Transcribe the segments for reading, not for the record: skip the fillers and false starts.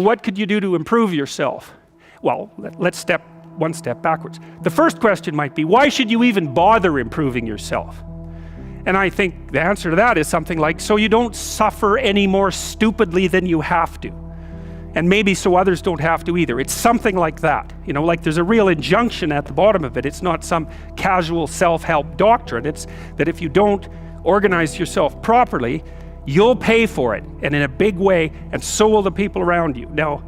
what could you do to improve yourself? Well, let's step one step backwards. The first question might be, why should you even bother improving yourself? And I think the answer to that is something like, so you don't suffer any more stupidly than you have to. And maybe so others don't have to either. It's something like that. You know, like there's a real injunction at the bottom of it. It's not some casual self-help doctrine. It's that if you don't organize yourself properly, you'll pay for it, and in a big way, and so will the people around you. Now,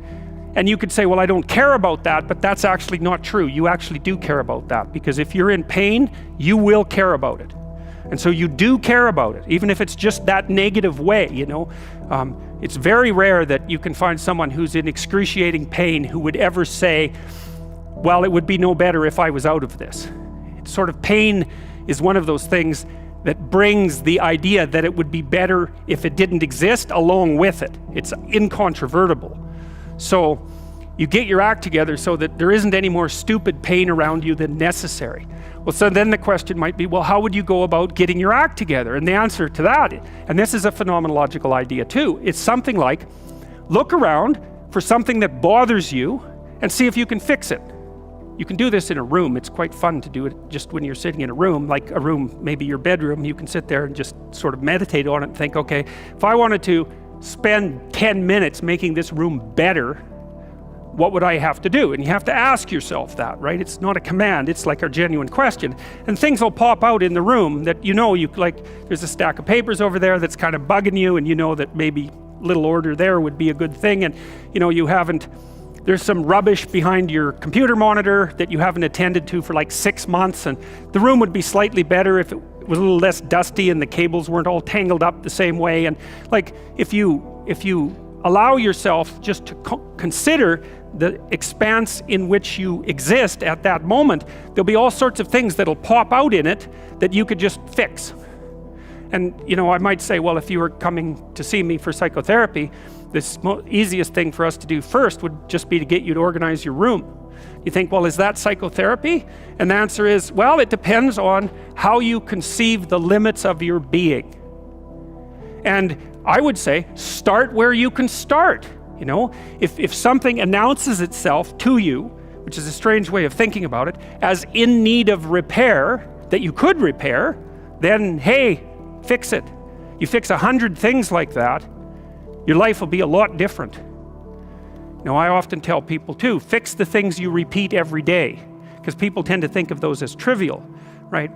and you could say, well, I don't care about that, but that's actually not true. You actually do care about that, because if you're in pain, you will care about it. And so you do care about it, even if it's just that negative way, you know. It's very rare that you can find someone who's in excruciating pain who would ever say, well, it would be no better if I was out of this. It's sort of, pain is one of those things that brings the idea that it would be better if it didn't exist along with it. It's incontrovertible. So you get your act together so that there isn't any more stupid pain around you than necessary. Well, so then the question might be, well, how would you go about getting your act together? And the answer to that, and this is a phenomenological idea too, it's something like, look around for something that bothers you and see if you can fix it. You can do this in a room. It's quite fun to do it just when you're sitting in a room, like a room, maybe your bedroom. You can sit there and just sort of meditate on it and think, okay, if I wanted to spend 10 minutes making this room better, what would I have to do? And you have to ask yourself that, right? It's not a command, it's like a genuine question. And things will pop out in the room that you know, there's a stack of papers over there that's kind of bugging you, and you know that maybe little order there would be a good thing, and you know, there's some rubbish behind your computer monitor that you haven't attended to for like 6 months, and the room would be slightly better if it was a little less dusty and the cables weren't all tangled up the same way. And like, if you allow yourself just to consider the expanse in which you exist at that moment, there'll be all sorts of things that'll pop out in it that you could just fix. And you know, I might say, well, if you were coming to see me for psychotherapy, the easiest thing for us to do first would just be to get you to organize your room. You think, well, is that psychotherapy? And the answer is, well, it depends on how you conceive the limits of your being. And I would say, start where you can start. You know, if something announces itself to you, which is a strange way of thinking about it, as in need of repair, that you could repair, then hey, fix it. You fix 100 things like that, your life will be a lot different. Now, I often tell people too, fix the things you repeat every day, because people tend to think of those as trivial, right?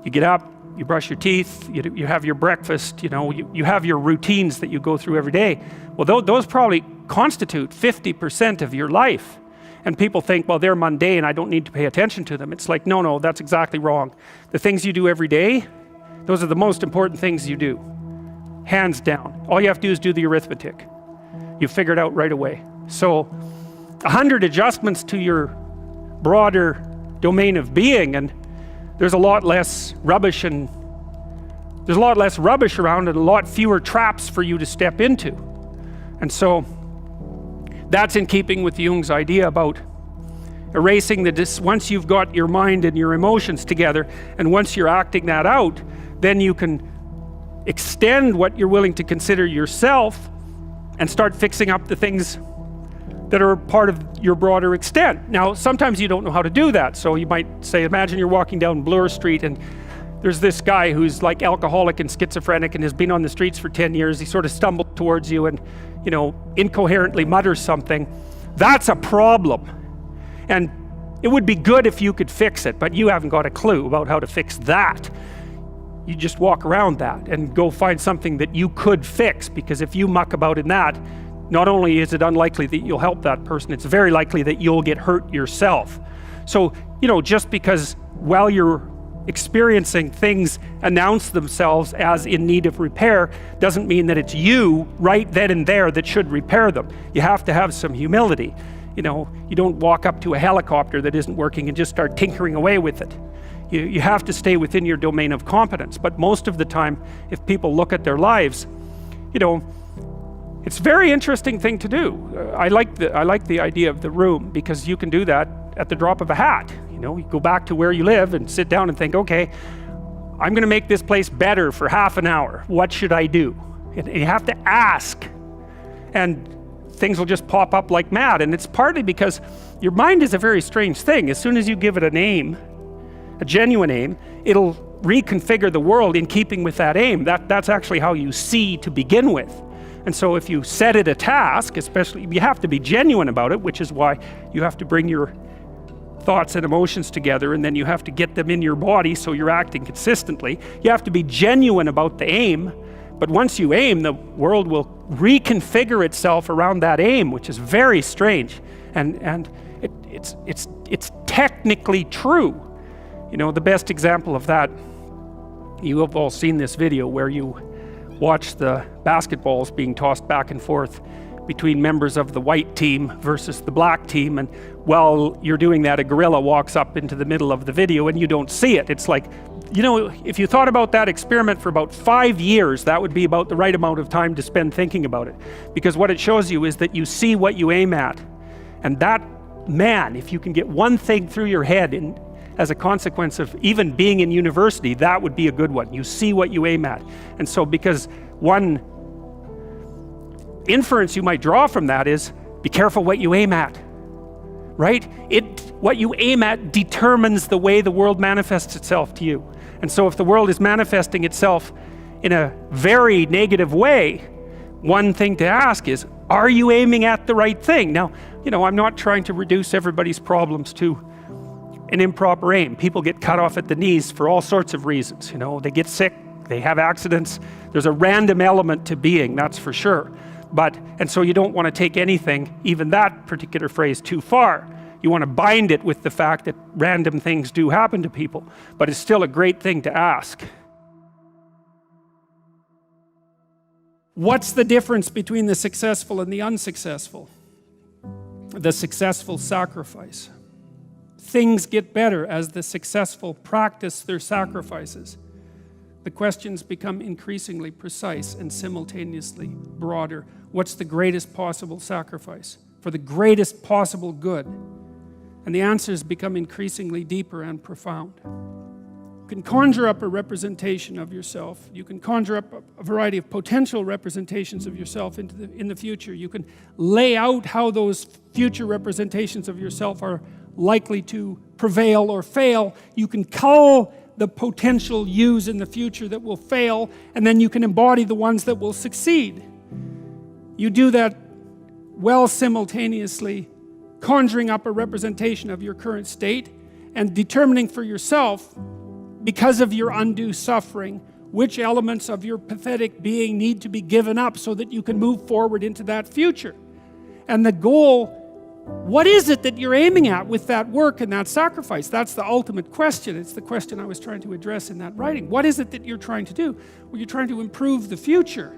You get up, you brush your teeth, you have your breakfast, you know, you have your routines that you go through every day. Well, those probably constitute 50% of your life. And people think, well, they're mundane, I don't need to pay attention to them. It's like, no, that's exactly wrong. The things you do every day, those are the most important things you do. Hands down. All you have to do is do the arithmetic. You figure it out right away. So 100 adjustments to your broader domain of being, and there's a lot less rubbish around, and a lot fewer traps for you to step into. And so that's in keeping with Jung's idea about erasing once you've got your mind and your emotions together, and once you're acting that out, then you can extend what you're willing to consider yourself and start fixing up the things that are part of your broader extent. Now, sometimes you don't know how to do that. So you might say, imagine you're walking down Bloor Street and there's this guy who's like alcoholic and schizophrenic and has been on the streets for 10 years. He sort of stumbles towards you and, you know, incoherently mutters something. That's a problem. And it would be good if you could fix it, but you haven't got a clue about how to fix that. You just walk around that and go find something that you could fix, because if you muck about in that, not only is it unlikely that you'll help that person, it's very likely that you'll get hurt yourself. So, you know, just because while you're experiencing things announce themselves as in need of repair, doesn't mean that it's you right then and there that should repair them. You have to have some humility. You know, you don't walk up to a helicopter that isn't working and just start tinkering away with it. You have to stay within your domain of competence. But most of the time, if people look at their lives, you know, it's a very interesting thing to do. I like the idea of the room, because you can do that at the drop of a hat. You know, you go back to where you live and sit down and think, okay, I'm going to make this place better for half an hour. What should I do? And you have to ask. And things will just pop up like mad. And it's partly because your mind is a very strange thing. As soon as you give it a name, a genuine aim, it'll reconfigure the world in keeping with that aim. That's actually how you see to begin with. And so if you set it a task, especially, you have to be genuine about it, which is why you have to bring your thoughts and emotions together, and then you have to get them in your body so you're acting consistently. You have to be genuine about the aim, but once you aim, the world will reconfigure itself around that aim, which is very strange. And it's technically true. You know, the best example of that, you have all seen this video where you watch the basketballs being tossed back and forth between members of the white team versus the black team, and while you're doing that, a gorilla walks up into the middle of the video and you don't see it. It's like, you know, if you thought about that experiment for about 5 years, that would be about the right amount of time to spend thinking about it, because what it shows you is that you see what you aim at. And that, man, if you can get one thing through your head as a consequence of even being in university, that would be a good one. You see what you aim at. And so, because one inference you might draw from that is, be careful what you aim at, right? What you aim at determines the way the world manifests itself to you. And so if the world is manifesting itself in a very negative way, one thing to ask is, are you aiming at the right thing? Now, you know, I'm not trying to reduce everybody's problems to an improper aim. People get cut off at the knees for all sorts of reasons. You know, they get sick, they have accidents. There's a random element to being, that's for sure. And so you don't want to take anything, even that particular phrase, too far. You want to bind it with the fact that random things do happen to people, but it's still a great thing to ask. What's the difference between the successful and the unsuccessful? The successful sacrifice. Things get better as the successful practice their sacrifices. The questions become increasingly precise and simultaneously broader. What's the greatest possible sacrifice for the greatest possible good? And the answers become increasingly deeper and profound. You can conjure up a representation of yourself. You can conjure up a variety of potential representations of yourself in the future. You can lay out how those future representations of yourself are likely to prevail or fail. You can cull the potential yous in the future that will fail, and then you can embody the ones that will succeed. You do that well simultaneously, conjuring up a representation of your current state and determining for yourself, because of your undue suffering, which elements of your pathetic being need to be given up so that you can move forward into that future. And the goal, what is it that you're aiming at with that work and that sacrifice? That's the ultimate question. It's the question I was trying to address in that writing. What is it that you're trying to do? Well, you're trying to improve the future.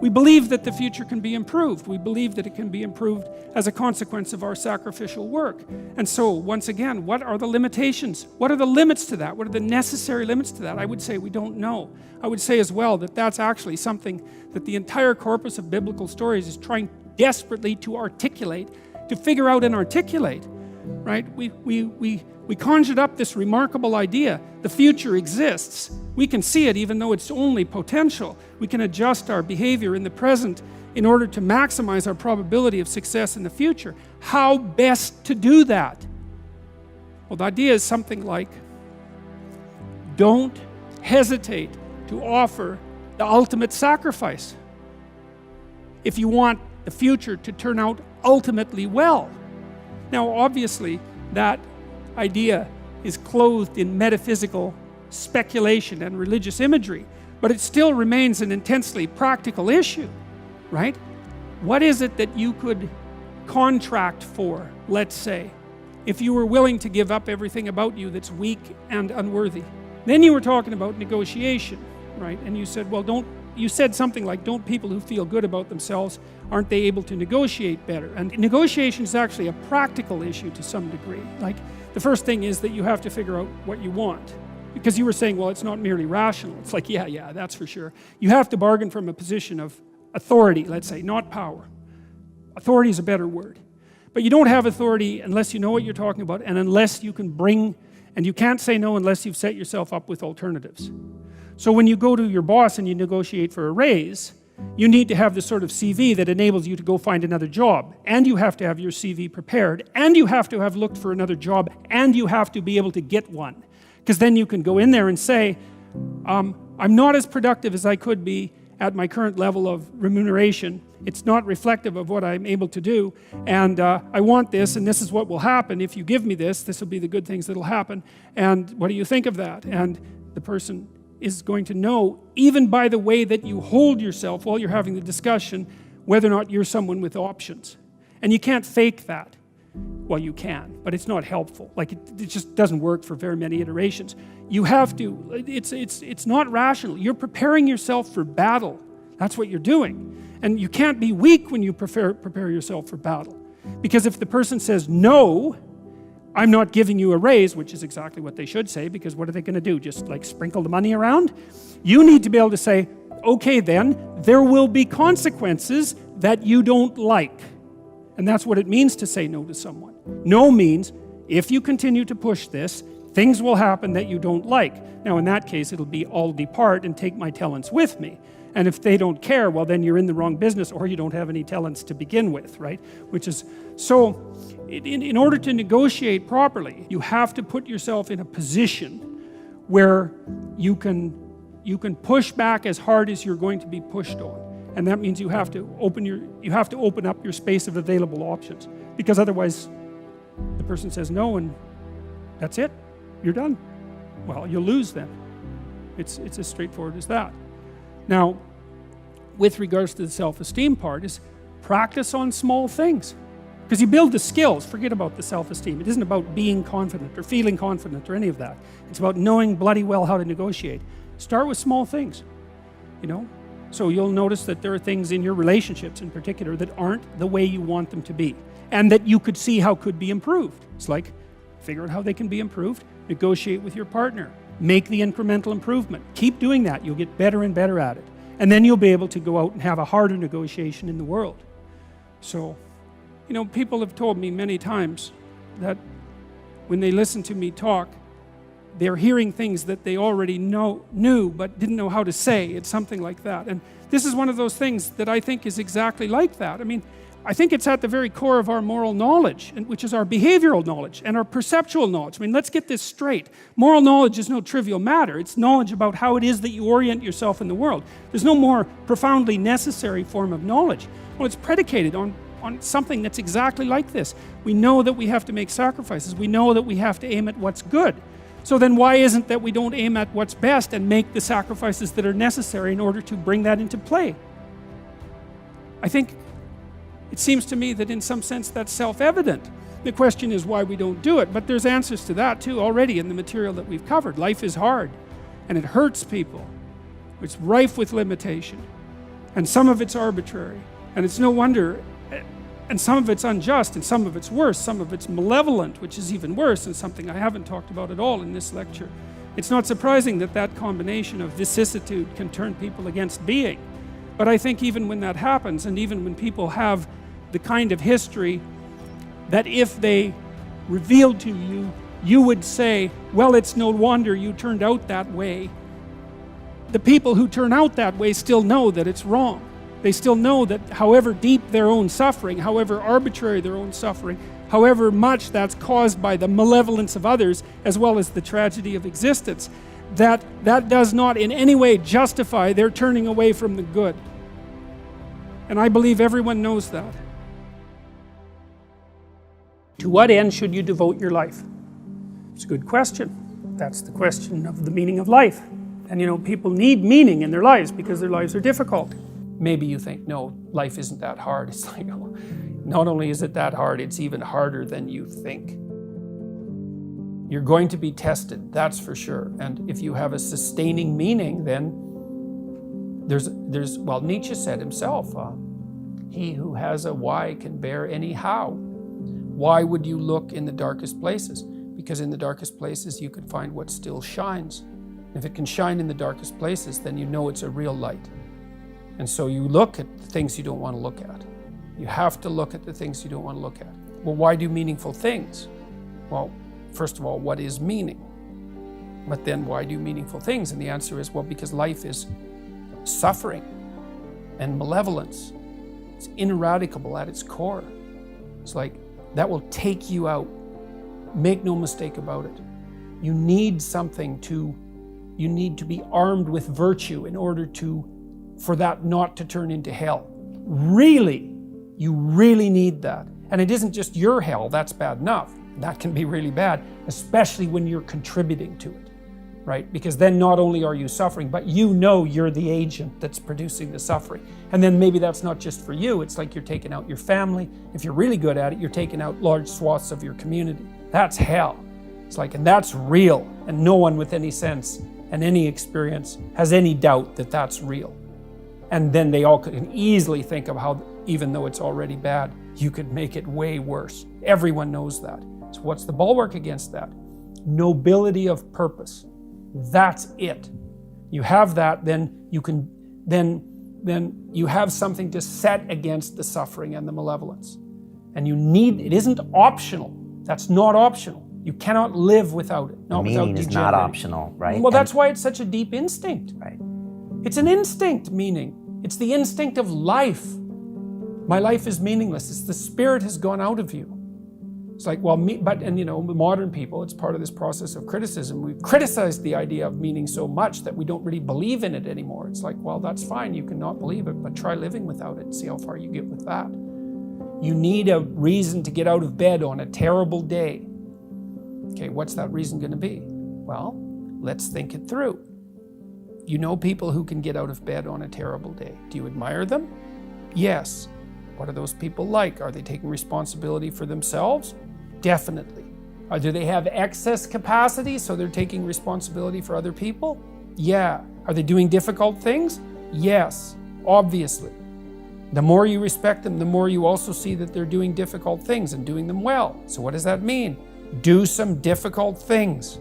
We believe that the future can be improved. We believe that it can be improved as a consequence of our sacrificial work. And so, once again, what are the limitations? What are the limits to that? What are the necessary limits to that? I would say we don't know. I would say as well that that's actually something that the entire corpus of biblical stories is trying desperately to articulate, to figure out and articulate, right? We conjured up this remarkable idea. The future exists. We can see it even though it's only potential. We can adjust our behavior in the present in order to maximize our probability of success in the future. How best to do that? Well, the idea is something like, don't hesitate to offer the ultimate sacrifice if you want the future to turn out ultimately well. Now, obviously, that idea is clothed in metaphysical speculation and religious imagery, but it still remains an intensely practical issue, right? What is it that you could contract for, let's say, if you were willing to give up everything about you that's weak and unworthy? Then you were talking about negotiation, right? And you said, well, you said something like, don't people who feel good about themselves, aren't they able to negotiate better? And negotiation is actually a practical issue to some degree. Like, the first thing is that you have to figure out what you want. Because you were saying, well, it's not merely rational. It's like, yeah, that's for sure. You have to bargain from a position of authority, let's say, not power. Authority is a better word. But you don't have authority unless you know what you're talking about, and unless you can bring, and you can't say no unless you've set yourself up with alternatives. So when you go to your boss and you negotiate for a raise, You need to have the sort of CV that enables you to go find another job, and you have to have your CV prepared, and you have to have looked for another job, and you have to be able to get one. Because then you can go in there and say, I'm not as productive as I could be at my current level of remuneration. It's not reflective of what I'm able to do, and I want this, and this is what will happen. If you give me this, this will be the good things that will happen, and what do you think of that? And the person is going to know, even by the way that you hold yourself while you're having the discussion, whether or not you're someone with options. And you can't fake that. Well, you can, but it's not helpful. Like, it just doesn't work for very many iterations. You have to, it's not rational. You're preparing yourself for battle. That's what you're doing. And you can't be weak when you prepare yourself for battle. Because if the person says, no, I'm not giving you a raise, which is exactly what they should say, because what are they going to do? Just like sprinkle the money around? You need to be able to say, okay then, there will be consequences that you don't like. And that's what it means to say no to someone. No means, if you continue to push this, things will happen that you don't like. Now in that case, it'll be, I'll depart and take my talents with me. And if they don't care, well then you're in the wrong business, or you don't have any talents to begin with, right? Which is, so in order to negotiate properly, you have to put yourself in a position where you can push back as hard as you're going to be pushed on. And that means you have to open up your space of available options, because otherwise the person says no and that's it, you're done. Well, you'll lose then. It's as straightforward as that. Now, with regards to the self-esteem part, is practice on small things. Because you build the skills, forget about the self-esteem. It isn't about being confident or feeling confident or any of that. It's about knowing bloody well how to negotiate. Start with small things, you know? So you'll notice that there are things in your relationships in particular that aren't the way you want them to be, and that you could see how could be improved. It's like, figure out how they can be improved, negotiate with your partner, make the incremental improvement. Keep doing that. You'll get better and better at it. And then you'll be able to go out and have a harder negotiation in the world. So, you know, people have told me many times that when they listen to me talk, they're hearing things that they already knew but didn't know how to say. It's something like that. And this is one of those things that I think is exactly like that. I mean, I think it's at the very core of our moral knowledge, which is our behavioral knowledge and our perceptual knowledge. I mean, let's get this straight. Moral knowledge is no trivial matter. It's knowledge about how it is that you orient yourself in the world. There's no more profoundly necessary form of knowledge. Well, it's predicated on something that's exactly like this. We know that we have to make sacrifices. We know that we have to aim at what's good. So then why isn't that we don't aim at what's best and make the sacrifices that are necessary in order to bring that into play? I think it seems to me that in some sense that's self-evident. The question is why we don't do it, but there's answers to that too already in the material that we've covered. Life is hard, and it hurts people. It's rife with limitation, and some of it's arbitrary, and it's no wonder, and some of it's unjust, and some of it's worse, some of it's malevolent, which is even worse, and something I haven't talked about at all in this lecture. It's not surprising that that combination of vicissitude can turn people against being. But I think even when that happens, and even when people have the kind of history that if they revealed to you, you would say, well, it's no wonder you turned out that way. The people who turn out that way still know that it's wrong. They still know that however deep their own suffering, however arbitrary their own suffering, however much that's caused by the malevolence of others, as well as the tragedy of existence, that does not in any way justify their turning away from the good. And I believe everyone knows that. To what end should you devote your life? It's a good question. That's the question of the meaning of life. And you know, people need meaning in their lives because their lives are difficult. Maybe you think, no, life isn't that hard. It's like, oh, not only is it that hard, it's even harder than you think. You're going to be tested, that's for sure. And if you have a sustaining meaning, then well, Nietzsche said himself, he who has a why can bear any how. Why would you look in the darkest places? Because in the darkest places you could find what still shines. If it can shine in the darkest places, then you know it's a real light. And so you look at the things you don't want to look at. You have to look at the things you don't want to look at. Well, why do meaningful things? Well, first of all, what is meaning? But then why do meaningful things? And the answer is, well, because life is suffering. and malevolence. It's ineradicable at its core. It's like, that will take you out. Make no mistake about it. You need you need to be armed with virtue in order for that not to turn into hell. Really, you really need that. And it isn't just your hell, that's bad enough. That can be really bad, especially when you're contributing to it, right? Because then not only are you suffering, but you know you're the agent that's producing the suffering. And then maybe that's not just for you, it's like you're taking out your family. If you're really good at it, you're taking out large swaths of your community. That's hell. It's like, and that's real. And no one with any sense and any experience has any doubt that that's real. And then they all can easily think of how, even though it's already bad, you could make it way worse. Everyone knows that. So what's the bulwark against that? Nobility of purpose. That's it. You have that, then you can, then you have something to set against the suffering and the malevolence. And you need, it isn't optional. That's not optional. You cannot live without it. Not meaning is not optional, right? Well, that's why it's such a deep instinct. Right. It's an instinct, meaning. It's the instinct of life. My life is meaningless. It's the spirit has gone out of you. It's like, well, modern people, it's part of this process of criticism. We've criticized the idea of meaning so much that we don't really believe in it anymore. It's like, well, that's fine. You can not believe it, but try living without it and see how far you get with that. You need a reason to get out of bed on a terrible day. Okay, what's that reason going to be? Well, let's think it through. You know people who can get out of bed on a terrible day. Do you admire them? Yes. What are those people like? Are they taking responsibility for themselves? Definitely. Do they have excess capacity so they're taking responsibility for other people? Yeah. Are they doing difficult things? Yes, obviously. The more you respect them, the more you also see that they're doing difficult things and doing them well. So what does that mean? Do some difficult things.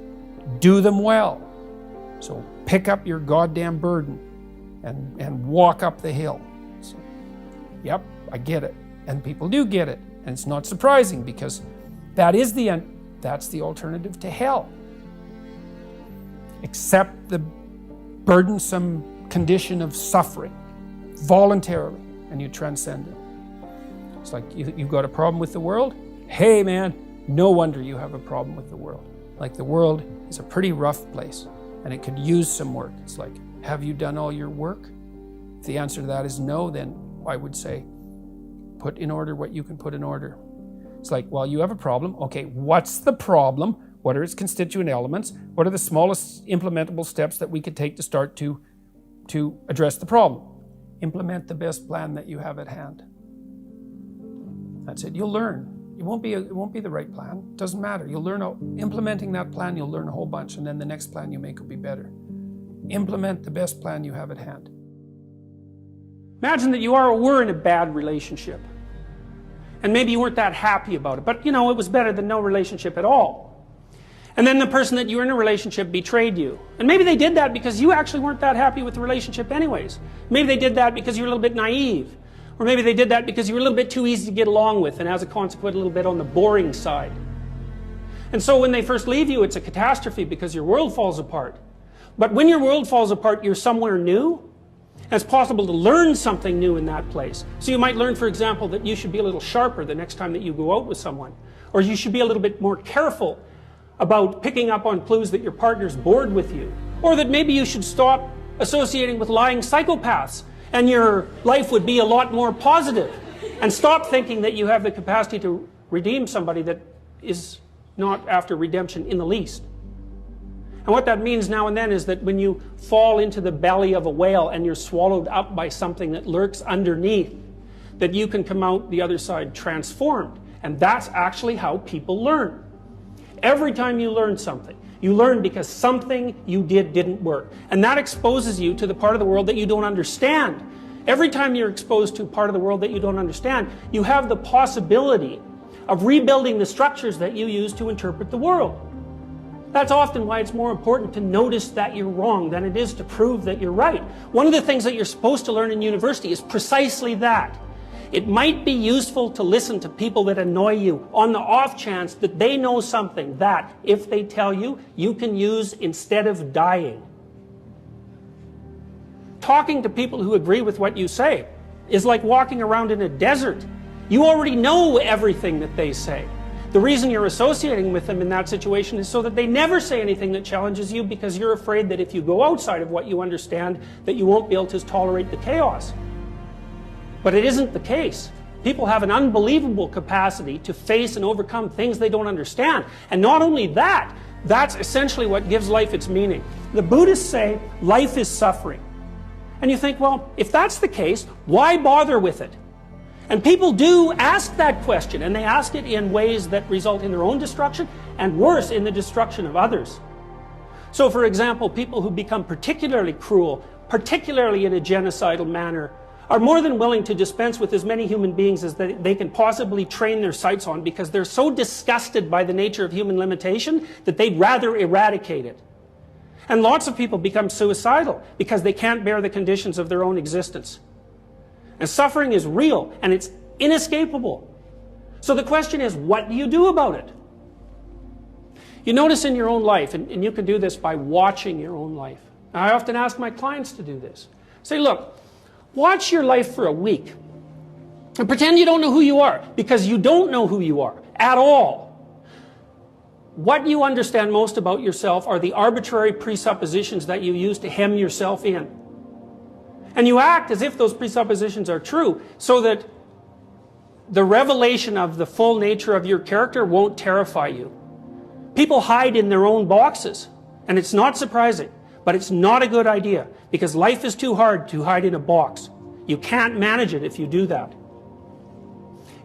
Do them well. So pick up your goddamn burden and walk up the hill. So, yep, I get it. And people do get it. And it's not surprising because that's the alternative to hell. Accept the burdensome condition of suffering voluntarily and you transcend it. It's like you've got a problem with the world? Hey man, no wonder you have a problem with the world. Like the world is a pretty rough place and it could use some work. It's like, have you done all your work? If the answer to that is no, then I would say, put in order what you can put in order. It's like, well, you have a problem. Okay, what's the problem? What are its constituent elements? What are the smallest implementable steps that we could take to start to address the problem? Implement the best plan that you have at hand. That's it. You'll learn. It won't be the right plan. It doesn't matter. You'll learn, implementing that plan, you'll learn a whole bunch, and then the next plan you make will be better. Implement the best plan you have at hand. Imagine that you were in a bad relationship. And maybe you weren't that happy about it, but it was better than no relationship at all. And then the person that you were in a relationship betrayed you. And maybe they did that because you actually weren't that happy with the relationship anyways. Maybe they did that because you were a little bit naive. Or maybe they did that because you were a little bit too easy to get along with and as a consequence a little bit on the boring side. And so when they first leave you, it's a catastrophe because your world falls apart. But when your world falls apart, you're somewhere new. And it's possible to learn something new in that place. So you might learn, for example, that you should be a little sharper the next time that you go out with someone. Or you should be a little bit more careful about picking up on clues that your partner's bored with you. Or that maybe you should stop associating with lying psychopaths and your life would be a lot more positive. And stop thinking that you have the capacity to redeem somebody that is not after redemption in the least. And what that means now and then is that when you fall into the belly of a whale and you're swallowed up by something that lurks underneath, that you can come out the other side transformed. And that's actually how people learn. Every time you learn something, you learn because something you did didn't work. And that exposes you to the part of the world that you don't understand. Every time you're exposed to a part of the world that you don't understand, you have the possibility of rebuilding the structures that you use to interpret the world. That's often why it's more important to notice that you're wrong than it is to prove that you're right. One of the things that you're supposed to learn in university is precisely that. It might be useful to listen to people that annoy you on the off chance that they know something that, if they tell you, you can use instead of dying. talking to people who agree with what you say is like walking around in a desert. You already know everything that they say. The reason you're associating with them in that situation is so that they never say anything that challenges you, because you're afraid that if you go outside of what you understand, that you won't be able to tolerate the chaos. But it isn't the case. People have an unbelievable capacity to face and overcome things they don't understand. And not only that, that's essentially what gives life its meaning. The Buddhists say life is suffering. And you think, well, if that's the case, why bother with it? And people do ask that question, and they ask it in ways that result in their own destruction, and worse, in the destruction of others. So for example, people who become particularly cruel, particularly in a genocidal manner, are more than willing to dispense with as many human beings as they can possibly train their sights on, because they're so disgusted by the nature of human limitation that they'd rather eradicate it. And lots of people become suicidal because they can't bear the conditions of their own existence. And suffering is real, and it's inescapable. So the question is, what do you do about it? You notice in your own life, and you can do this by watching your own life. Now, I often ask my clients to do this. Say, look, watch your life for a week and pretend you don't know who you are, because you don't know who you are at all. What you understand most about yourself are the arbitrary presuppositions that you use to hem yourself in. And you act as if those presuppositions are true, so that the revelation of the full nature of your character won't terrify you. People hide in their own boxes, and it's not surprising, but it's not a good idea, because life is too hard to hide in a box. You can't manage it if you do that.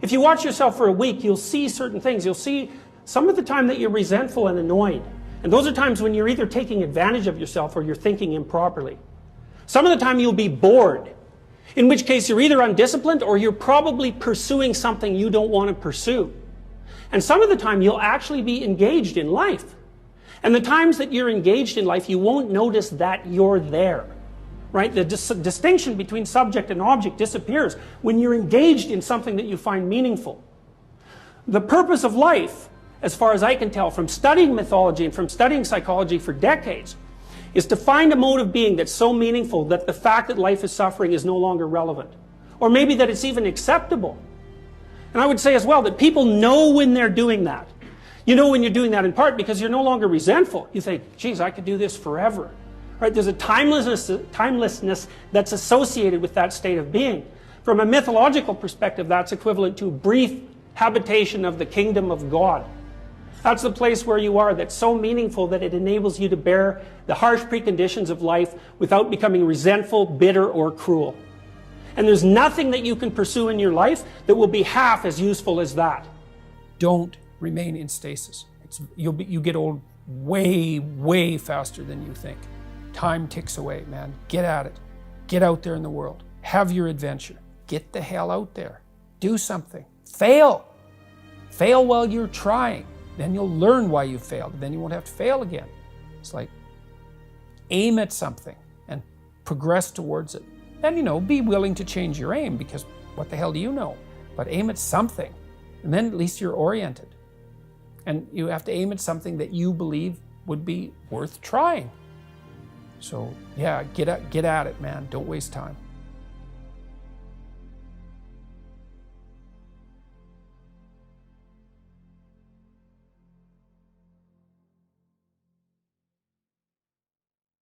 If you watch yourself for a week, you'll see certain things. You'll see some of the time that you're resentful and annoyed. And those are times when you're either taking advantage of yourself or you're thinking improperly. Some of the time you'll be bored, in which case you're either undisciplined or you're probably pursuing something you don't want to pursue. And some of the time you'll actually be engaged in life. And the times that you're engaged in life, you won't notice that you're there. Right? The distinction between subject and object disappears when you're engaged in something that you find meaningful. The purpose of life, as far as I can tell from studying mythology and from studying psychology for decades, is to find a mode of being that's so meaningful that the fact that life is suffering is no longer relevant. Or maybe that it's even acceptable. And I would say as well that people know when they're doing that. You know when you're doing that in part because you're no longer resentful. You think, geez, I could do this forever. Right? There's a timelessness that's associated with that state of being. From a mythological perspective, that's equivalent to brief habitation of the kingdom of God. That's the place where you are that's so meaningful that it enables you to bear the harsh preconditions of life without becoming resentful, bitter, or cruel. And there's nothing that you can pursue in your life that will be half as useful as that. Don't remain in stasis. You get old way, way faster than you think. Time ticks away, man. Get at it. Get out there in the world. Have your adventure. Get the hell out there. Do something. Fail. Fail while you're trying. Then you'll learn why you failed. Then you won't have to fail again. It's like aim at something and progress towards it. And, be willing to change your aim, because what the hell do you know? But aim at something, and then at least you're oriented. And you have to aim at something that you believe would be worth trying. So, yeah, get at it, man. Don't waste time.